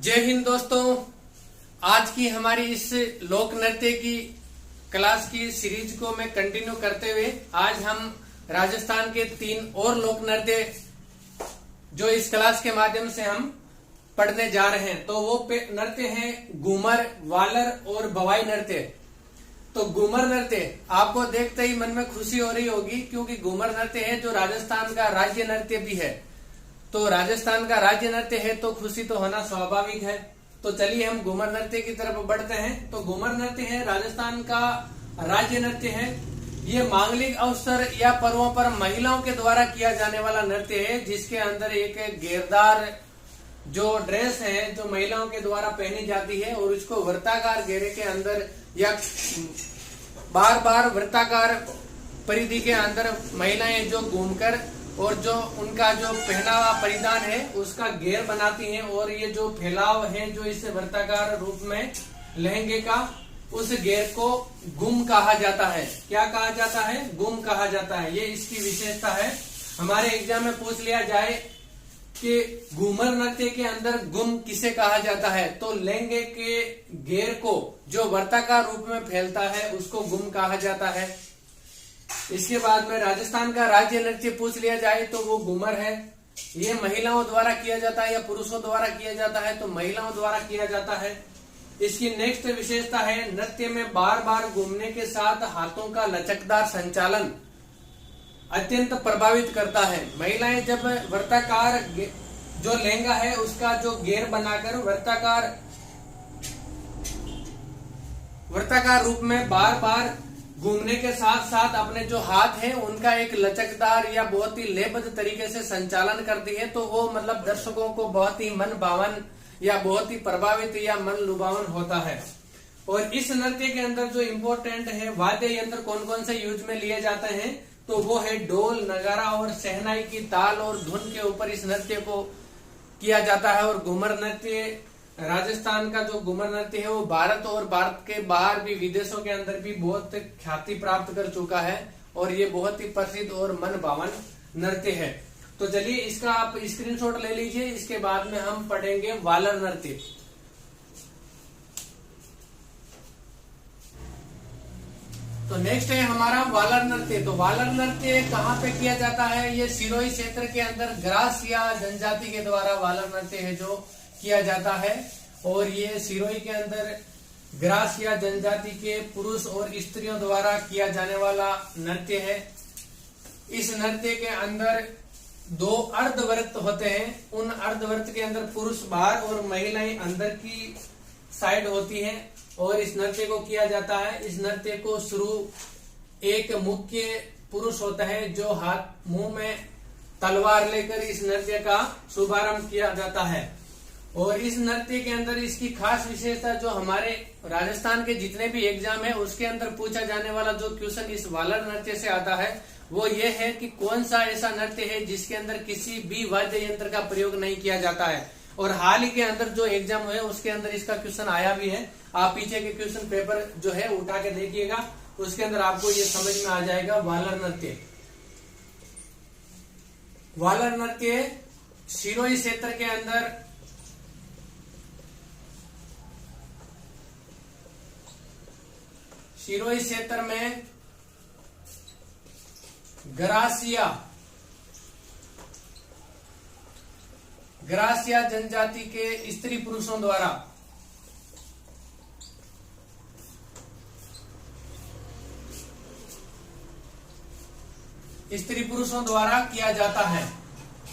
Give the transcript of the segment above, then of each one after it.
जय हिंद दोस्तों। आज की हमारी इस लोक नृत्य की क्लास की सीरीज को मैं कंटिन्यू करते हुए आज हम राजस्थान के 3 और लोक नृत्य जो इस क्लास के माध्यम से हम पढ़ने जा रहे हैं। तो वो नृत्य हैं घूमर, वालर और भवाई नृत्य। तो घूमर नृत्य आपको देखते ही मन में खुशी हो रही होगी, क्योंकि घूमर नृत्य है जो राजस्थान का राज्य नृत्य भी है। तो राजस्थान का राज्य नृत्य है तो खुशी तो होना स्वाभाविक है। तो चलिए हम घूमर नृत्य की तरफ बढ़ते हैं। तो घूमर नृत्य है राजस्थान का राज्य नृत्य है। ये मांगलिक अवसर या पर्वों पर महिलाओं के द्वारा किया जाने वाला नृत्य है, जिसके अंदर एक घेरदार जो ड्रेस है जो महिलाओं के द्वारा पहनी जाती है और उसको वृत्ताकार घेरे के अंदर या बार बार वृत्ताकार परिधि के अंदर महिलाएं जो घूमकर और जो उनका जो पहनावा परिधान है उसका घेर बनाती हैं, और ये जो फैलाव है जो इस वृत्ताकार रूप में लहंगे का, उस घेर को गुम कहा जाता है। क्या कहा जाता है? गुम कहा जाता है। ये इसकी विशेषता है। हमारे एग्जाम में पूछ लिया जाए कि घूमर नृत्य के अंदर गुम किसे कहा जाता है, तो लहंगे के घेर को जो वृत्ताकार रूप में फैलता है उसको गुम कहा जाता है। इसके बाद में राजस्थान का राज्य नृत्य पूछ लिया जाए तो वो घूमर है। ये महिलाओं द्वारा किया जाता है या पुरुषों द्वारा किया जाता है? तो महिलाओं द्वारा किया जाता है। इसकी नेक्स्ट विशेषता है नृत्य में बार बार घूमने के साथ हाथों का लचकदार संचालन अत्यंत प्रभावित करता है। महिलाएं जब वृत्ताकार जो लहंगा है उसका जो घेर बनाकर वृत्ताकार रूप में बार बार घूमने के साथ साथ अपने जो हाथ हैं उनका एक लचकदार या बहुत ही लयबद्ध तरीके से संचालन करती है, तो वो मतलब दर्शकों को बहुत ही मन भावन या बहुत ही प्रभावित या मन लुभावन होता है। और इस नृत्य के अंदर जो इम्पोर्टेंट है वाद्य यंत्र कौन कौन से यूज में लिए जाते हैं, तो वो है ढोल, नगारा और शहनाई की ताल और धुन के ऊपर इस नृत्य को किया जाता है। और घूमर नृत्य राजस्थान का जो घूमर नृत्य है वो भारत और भारत के बाहर भी, विदेशों के अंदर भी बहुत ख्याति प्राप्त कर चुका है, और ये बहुत ही प्रसिद्ध और मन भावन नृत्य है। तो चलिए इसका आप स्क्रीनशॉट ले लीजिए। इसके बाद में हम पढ़ेंगे वालर नृत्य। तो नेक्स्ट है हमारा वालर नृत्य। तो वालर नृत्य कहाँ पे किया जाता है? ये सिरोही क्षेत्र के अंदर ग्रास या जनजाति के द्वारा वालर नृत्य है जो किया जाता है। और ये सिरोही के अंदर ग्रास या जनजाति के पुरुष और स्त्रियों द्वारा किया जाने वाला नृत्य है। इस नृत्य के अंदर 2 अर्धवृत्त होते हैं। उन अर्धवृत्त के अंदर पुरुष बाहर और महिलाएं अंदर की साइड होती हैं, और इस नृत्य को किया जाता है। इस नृत्य को शुरू एक मुख्य पुरुष होता है जो हाथ मुंह में तलवार लेकर इस नृत्य का शुभारंभ किया जाता है। और इस नृत्य के अंदर इसकी खास विशेषता, जो हमारे राजस्थान के जितने भी एग्जाम है उसके अंदर पूछा जाने वाला जो क्वेश्चन इस वालर नृत्य से आता है, वो ये है कि कौन सा ऐसा नृत्य है जिसके अंदर किसी भी वाद्य यंत्र का प्रयोग नहीं किया जाता है। और हाल ही के अंदर जो एग्जाम है उसके अंदर इसका क्वेश्चन आया भी है। आप पीछे के क्वेश्चन पेपर जो है उठा के देखिएगा, उसके अंदर आपको ये समझ में आ जाएगा। वालर नृत्य, वालर नृत्य सिरोही क्षेत्र के अंदर सिरोही क्षेत्र में ग्रासिया जनजाति के स्त्री पुरुषों द्वारा किया जाता है।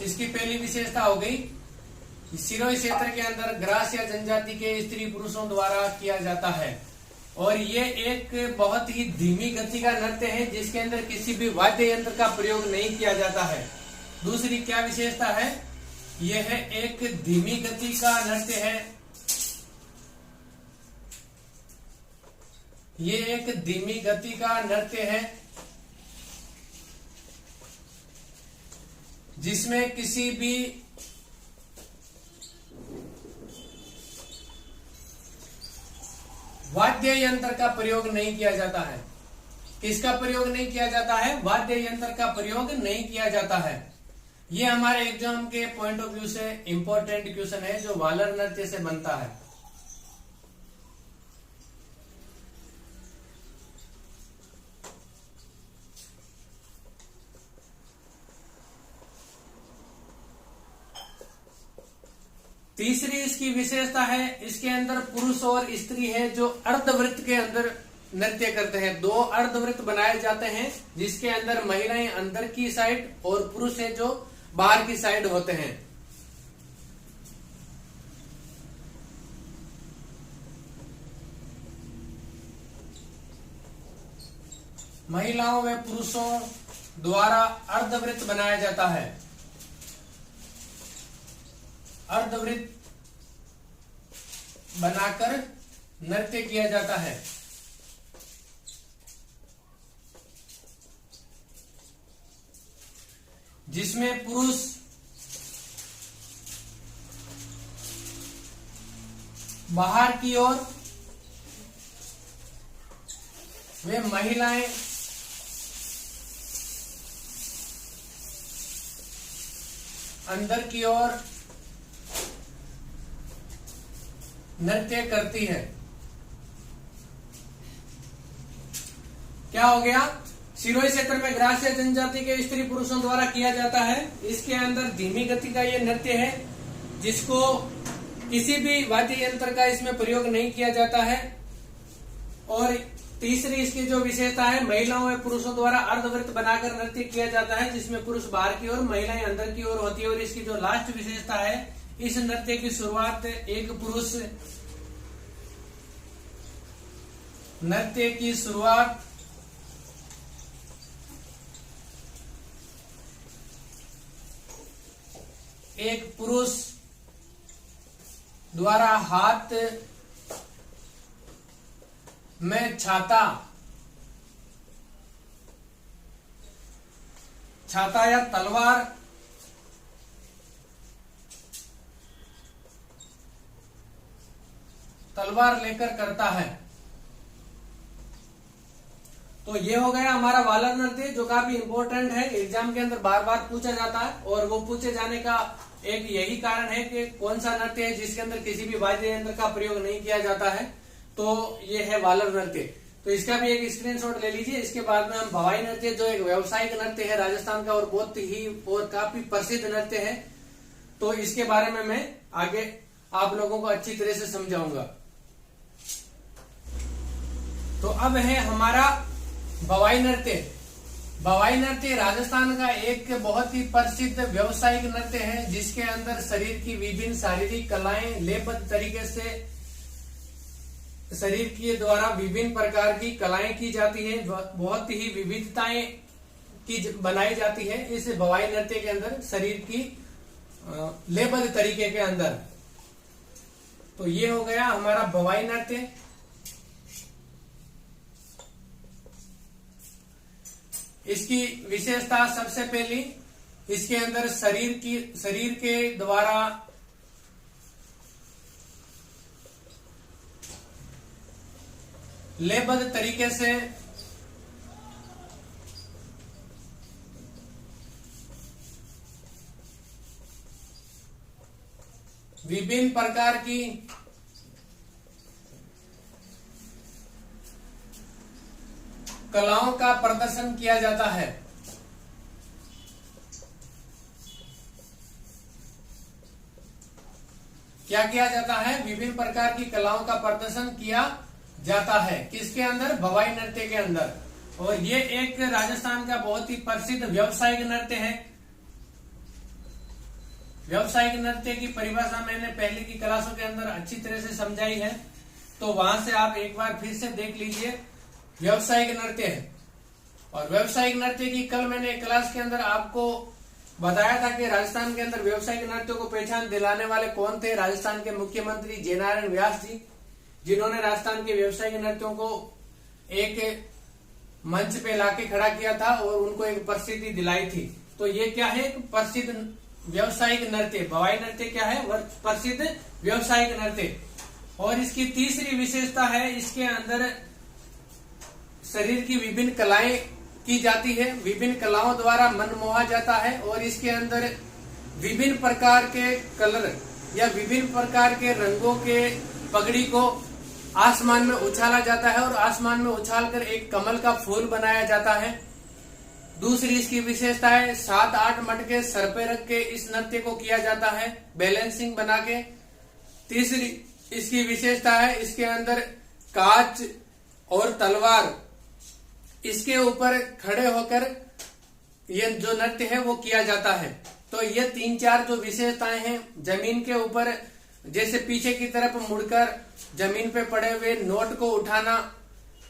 इसकी पहली विशेषता हो गई, सिरोही क्षेत्र के अंदर ग्रासिया जनजाति के स्त्री पुरुषों द्वारा किया जाता है। और ये एक बहुत ही धीमी गति का नृत्य है जिसके अंदर किसी भी वाद्य यंत्र का प्रयोग नहीं किया जाता है। दूसरी क्या विशेषता है? यह है एक धीमी गति का नृत्य है। ये एक धीमी गति का नृत्य है जिसमें किसी भी वाद्य यंत्र का प्रयोग नहीं किया जाता है। किसका प्रयोग नहीं किया जाता है? वाद्य यंत्र का प्रयोग नहीं किया जाता है। ये हमारे एग्जाम के पॉइंट ऑफ व्यू से इंपॉर्टेंट क्वेश्चन है जो वालर नृत्य से बनता है। तीसरी इसकी विशेषता है, इसके अंदर पुरुष और स्त्री है जो अर्धवृत्त के अंदर नृत्य करते हैं। दो अर्धवृत्त बनाए जाते हैं जिसके अंदर महिलाएं अंदर की साइड और पुरुष है जो बाहर की साइड होते हैं। महिलाओं व पुरुषों द्वारा अर्धवृत्त बनाया जाता है। अर्धवृत्त बनाकर नृत्य किया जाता है। जिसमें पुरुष बाहर की ओर वे महिलाएं अंदर की ओर नृत्य करती है। क्या हो गया? सिरोही क्षेत्र में ग्रासीय जनजाति के स्त्री पुरुषों द्वारा किया जाता है। इसके अंदर धीमी गति का ये नृत्य है जिसको किसी भी वाद्य यंत्र का इसमें प्रयोग नहीं किया जाता है। और तीसरी इसकी जो विशेषता है, महिलाओं व पुरुषों द्वारा अर्धवृत्त बनाकर नृत्य किया जाता है जिसमें पुरुष बाहर की ओर महिलाएं अंदर की ओर होती है। और इसकी जो लास्ट विशेषता है, इस नृत्य की शुरुआत एक पुरुष नृत्य की शुरुआत एक पुरुष द्वारा हाथ में छाता या तलवार लेकर करता है। तो ये हो गया हमारा वालर नृत्य जो काफी इंपॉर्टेंट है, एग्जाम के अंदर बार बार पूछा जाता है। और वो पूछे जाने का एक यही कारण है कि कौन सा नृत्य है जिसके अंदर किसी भी वाद्य यंत्र का प्रयोग नहीं किया जाता है। तो ये है वालर नृत्य। तो इसका भी एक स्क्रीनशॉट ले लीजिए। इसके बाद में हम भवाई नृत्य जो एक व्यावसायिक नृत्य है राजस्थान का और बहुत ही और काफी प्रसिद्ध नृत्य है, तो इसके बारे में मैं आगे आप लोगों को अच्छी तरह से समझाऊंगा। तो अब है हमारा भवाई नृत्य। भवाई नृत्य राजस्थान का एक बहुत ही प्रसिद्ध व्यावसायिक नृत्य है जिसके अंदर शरीर की विभिन्न शारीरिक कलाएं लयबद्ध तरीके से शरीर के द्वारा विभिन्न प्रकार की कलाएं की जाती है, बहुत ही विविधताएं की बनाई जाती है इस भवाई नृत्य के अंदर शरीर की लयबद्ध तरीके के अंदर। तो ये हो गया हमारा भवाई नृत्य। इसकी विशेषता सबसे पहली, इसके अंदर शरीर के द्वारा लयबद्ध तरीके से विभिन्न प्रकार की कलाओं का प्रदर्शन किया जाता है। क्या किया जाता है? विभिन्न प्रकार की कलाओं का प्रदर्शन किया जाता है। किसके अंदर? भवाई नृत्य के अंदर। और ये एक राजस्थान का बहुत ही प्रसिद्ध व्यावसायिक नृत्य है। व्यावसायिक नृत्य की परिभाषा मैंने पहले की क्लासों के अंदर अच्छी तरह से समझाई है, तो वहां से आप एक बार फिर से देख लीजिए। व्यावसायिक नृत्य है। और व्यावसायिक नृत्य की कल मैंने एक क्लास के अंदर आपको बताया था कि राजस्थान के अंदर व्यावसायिक नृत्यों को पहचान दिलाने वाले कौन थे। राजस्थान के मुख्यमंत्री जयनारायण व्यास जी, जिन्होंने राजस्थान के व्यावसायिक नृत्यों को एक मंच पे लाके खड़ा किया था और उनको एक प्रसिद्धि दिलाई थी। तो ये क्या है? एक प्रसिद्ध व्यावसायिक नृत्य। भवाई नृत्य क्या है? प्रसिद्ध व्यावसायिक नृत्य। और इसकी तीसरी विशेषता है, इसके अंदर शरीर की विभिन्न कलाएं की जाती है, विभिन्न कलाओं द्वारा मन मोहा जाता है और इसके अंदर विभिन्न प्रकार के कलर या विभिन्न प्रकार के रंगों के पगड़ी को आसमान में उछाला जाता है और आसमान में उछालकर एक कमल का फूल बनाया जाता है। दूसरी इसकी विशेषता है 7-8 मटके सर पे रख के इस नृत्य को किया जाता है बैलेंसिंग बना के। तीसरी इसकी विशेषता है इसके अंदर कांच और तलवार इसके ऊपर खड़े होकर ये जो नृत्य है वो किया जाता है। तो ये 3-4 जो विशेषताएं हैं, जमीन के ऊपर जैसे पीछे की तरफ मुड़कर जमीन पे पड़े हुए नोट को उठाना,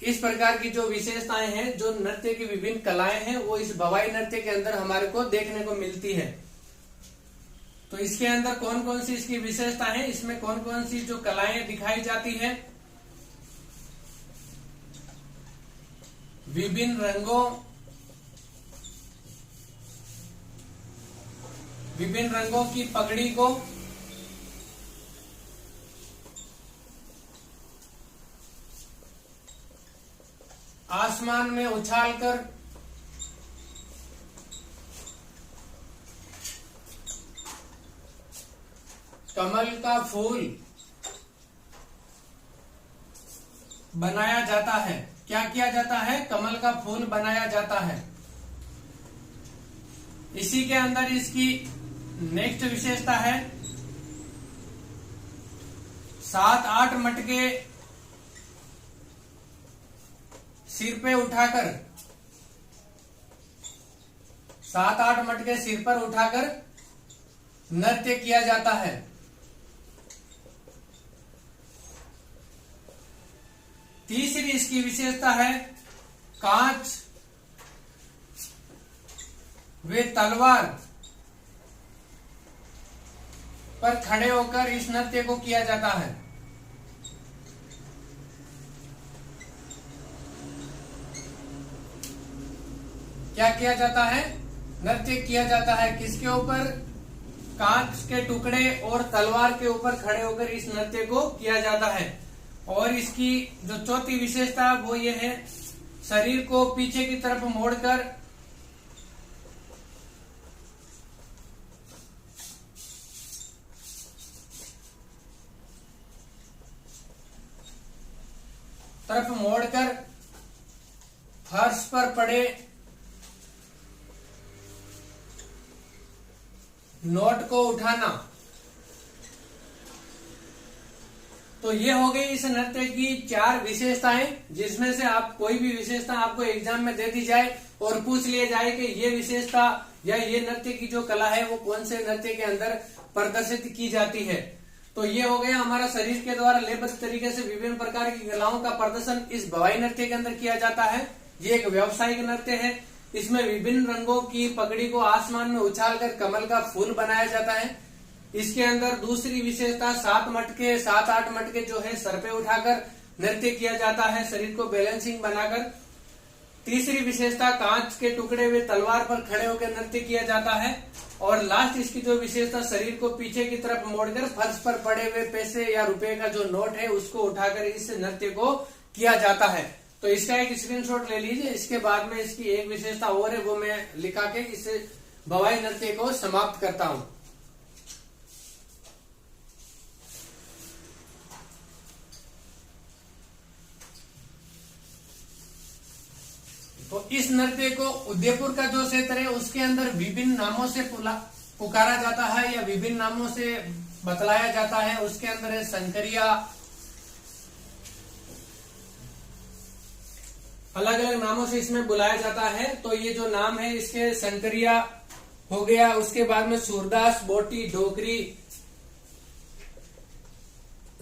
इस प्रकार की जो विशेषताएं हैं, जो नृत्य की विभिन्न कलाएं हैं, वो इस भवाई नृत्य के अंदर हमारे को देखने को मिलती है। तो इसके अंदर कौन कौन सी इसकी विशेषता है, इसमें कौन कौन सी जो कलाएं दिखाई जाती है, विभिन्न रंगों की पगड़ी को आसमान में उछालकर कमल का फूल बनाया जाता है। क्या किया जाता है? कमल का फूल बनाया जाता है। इसी के अंदर इसकी नेक्स्ट विशेषता है 7-8 मटके सिर पे उठाकर 7-8 मटके सिर पर उठाकर नृत्य किया जाता है। तीसरी इसकी विशेषता है कांच वे तलवार पर खड़े होकर इस नृत्य को किया जाता है। क्या किया जाता है? नृत्य किया जाता है किसके ऊपर? कांच के टुकड़े और तलवार के ऊपर खड़े होकर इस नृत्य को किया जाता है। और इसकी जो चौथी विशेषता वो ये है, शरीर को पीछे की तरफ मोड़कर फर्श पर पड़े नोट को उठाना। तो ये हो गई इस नृत्य की 4 विशेषताएं, जिसमें से आप कोई भी विशेषता आपको एग्जाम में दे दी जाए और पूछ लिया जाए कि ये विशेषता या ये नृत्य की जो कला है वो कौन से नृत्य के अंदर प्रदर्शित की जाती है। तो ये हो गया हमारा शरीर के द्वारा लयबद्ध तरीके से विभिन्न प्रकार की कलाओं का प्रदर्शन इस भवाई नृत्य के अंदर किया जाता है। ये एक व्यावसायिक नृत्य है। इसमें विभिन्न रंगों की पगड़ी को आसमान में उछालकर कमल का फूल बनाया जाता है। इसके अंदर दूसरी विशेषता 7-8 मटके जो है सर पे उठाकर नृत्य किया जाता है, शरीर को बैलेंसिंग बनाकर। तीसरी विशेषता कांच के टुकड़े हुए तलवार पर खड़े होकर नृत्य किया जाता है। और लास्ट इसकी जो विशेषता, शरीर को पीछे की तरफ मोड़कर फर्श पर पड़े हुए पैसे या रुपए का जो नोट है उसको उठाकर इस नृत्य को किया जाता है। तो इसका एक स्क्रीनशॉट ले लीजिए। इसके बाद में इसकी एक विशेषता और है, वो मैं लिखा के इस भवाई नृत्य को समाप्त करता हूं। तो इस नृत्य को उदयपुर का जो क्षेत्र है उसके अंदर विभिन्न नामों से पुकारा जाता है या विभिन्न नामों से बतलाया जाता है। उसके अंदर है शंकरिया, अलग अलग नामों से इसमें बुलाया जाता है। तो ये जो नाम है इसके शंकरिया हो गया। उसके बाद में सूरदास, बोटी, डोकरी,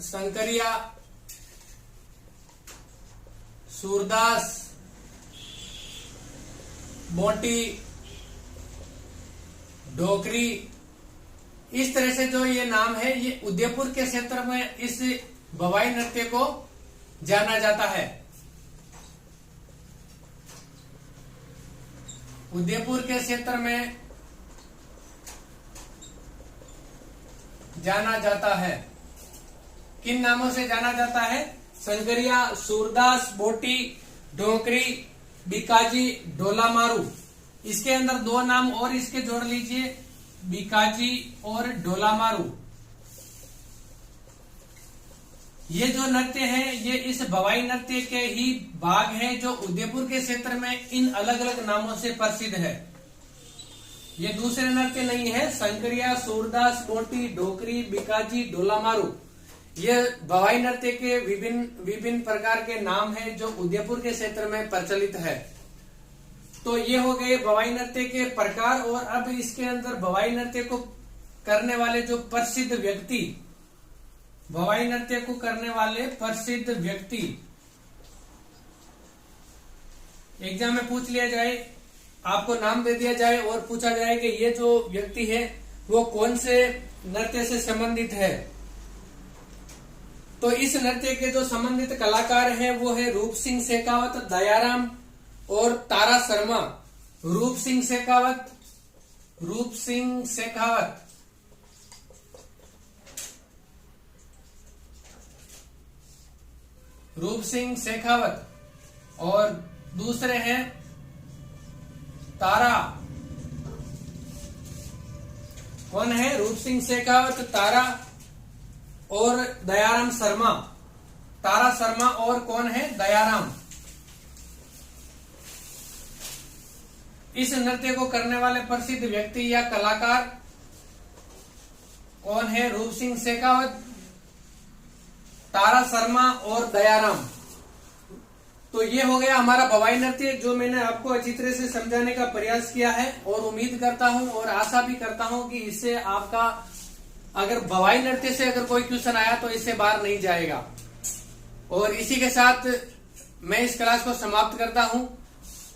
शंकरिया, सूरदास, बोटी, डोकरी, इस तरह से जो ये नाम है ये उदयपुर के क्षेत्र में इस भवाई नृत्य को जाना जाता है। उदयपुर के क्षेत्र में जाना जाता है। किन नामों से जाना जाता है? शंकरिया, सूरदास, बोटी, डोकरी, बीकाजी डोलामारू। इसके अंदर दो नाम और इसके जोड़ लीजिए, बीकाजी और डोलामारू। ये जो नृत्य हैं ये इस भवाई नृत्य के ही भाग हैं जो उदयपुर के क्षेत्र में इन अलग अलग नामों से प्रसिद्ध है। ये दूसरे नृत्य नहीं है। शंकरिया, सूरदास, कोटी, ढोकरी, बीकाजी, डोलामारू ये भवाई नृत्य के विभिन्न प्रकार के नाम हैं जो उदयपुर के क्षेत्र में प्रचलित है। तो ये हो गए भवाई नृत्य के प्रकार। और अब इसके अंदर भवाई नृत्य को करने वाले जो प्रसिद्ध व्यक्ति, भवाई नृत्य को करने वाले प्रसिद्ध व्यक्ति एग्जाम में पूछ लिया जाए, आपको नाम दे दिया जाए और पूछा जाए कि ये जो व्यक्ति है वो कौन से नृत्य से संबंधित है, तो इस नृत्य के जो संबंधित कलाकार हैं वो है रूप सिंह शेखावत, दयाराम और तारा शर्मा। रूप सिंह शेखावत, रूप सिंह शेखावत, रूप सिंह शेखावत और दूसरे हैं तारा। कौन है? रूप सिंह शेखावत, तारा और दयाराम शर्मा। तारा शर्मा और कौन है? दयाराम। इस नृत्य को करने वाले प्रसिद्ध व्यक्ति या कलाकार कौन है? रूप सिंह शेखावत, तारा शर्मा और दयाराम। तो ये हो गया हमारा भवाई नृत्य जो मैंने आपको अच्छी तरह से समझाने का प्रयास किया है। और उम्मीद करता हूं और आशा भी करता हूं कि इससे आपका अगर भवाई नृत्य से अगर कोई क्वेश्चन आया तो इससे बाहर नहीं जाएगा। और इसी के साथ मैं इस क्लास को समाप्त करता हूं।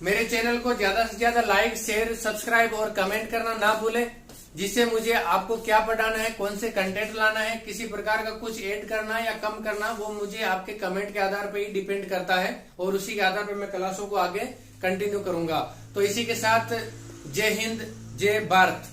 मेरे चैनल को ज्यादा से ज्यादा लाइक, शेयर, सब्सक्राइब और कमेंट करना ना भूलें, जिससे मुझे आपको क्या पढ़ाना है, कौन से कंटेंट लाना है, किसी प्रकार का कुछ ऐड करना या कम करना, वो मुझे आपके कमेंट के आधार पर ही डिपेंड करता है। और उसी के आधार पर मैं क्लासों को आगे कंटिन्यू करूंगा। तो इसी के साथ जय हिंद, जय भारत।